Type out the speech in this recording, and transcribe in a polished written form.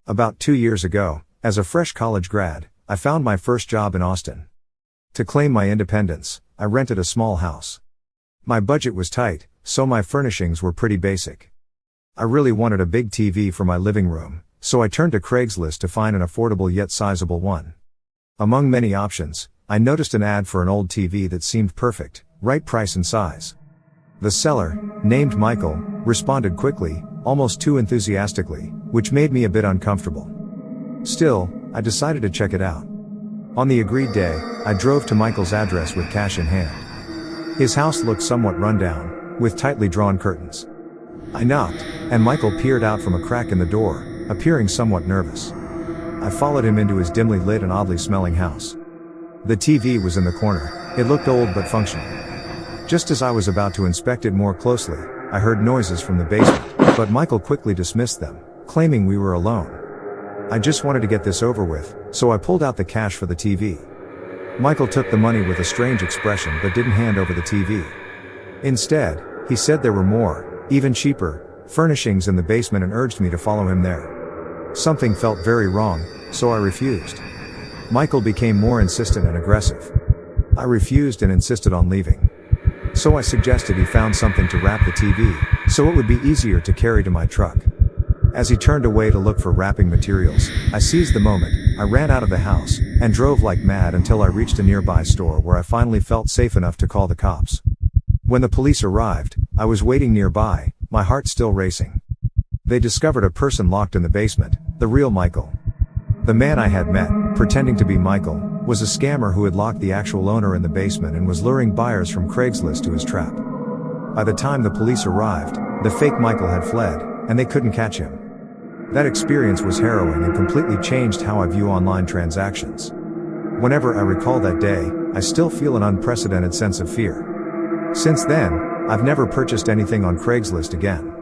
About 2 years ago, as a fresh college grad, I found my first job in Austin. To claim my independence, I rented a small house. My budget was tight, so my furnishings were pretty basic. I really wanted a big TV for my living room, so I turned to Craigslist to find an affordable yet sizable one. Among many options, I noticed an ad for an old TV that seemed perfect, right price and size. The seller, named Michael, responded quickly, almost too enthusiastically, which made me a bit uncomfortable. Still, I decided to check it out. On the agreed day, I drove to Michael's address with cash in hand. His house looked somewhat rundown, with tightly drawn curtains. I knocked, and Michael peered out from a crack in the door, appearing somewhat nervous. I followed him into his dimly lit and oddly smelling house. The TV was in the corner. It looked old but functional. Just as I was about to inspect it more closely, I heard noises from the basement, but Michael quickly dismissed them, claiming we were alone. I just wanted to get this over with, so I pulled out the cash for the TV. Michael took the money with a strange expression but didn't hand over the TV. Instead, he said there were more, even cheaper, furnishings in the basement and urged me to follow him there. Something felt very wrong, so I refused. Michael became more insistent and aggressive. I refused and insisted on leaving. So I suggested he found something to wrap the TV, so it would be easier to carry to my truck. As he turned away to look for wrapping materials, I seized the moment. I ran out of the house, and drove like mad until I reached a nearby store where I finally felt safe enough to call the cops. When the police arrived, I was waiting nearby, my heart still racing. They discovered a person locked in the basement, the real Michael. The man I had met, pretending to be Michael, was a scammer who had locked the actual owner in the basement and was luring buyers from Craigslist to his trap. By the time the police arrived, the fake Michael had fled, and they couldn't catch him. That experience was harrowing and completely changed how I view online transactions. Whenever I recall that day, I still feel an unprecedented sense of fear. Since then, I've never purchased anything on Craigslist again.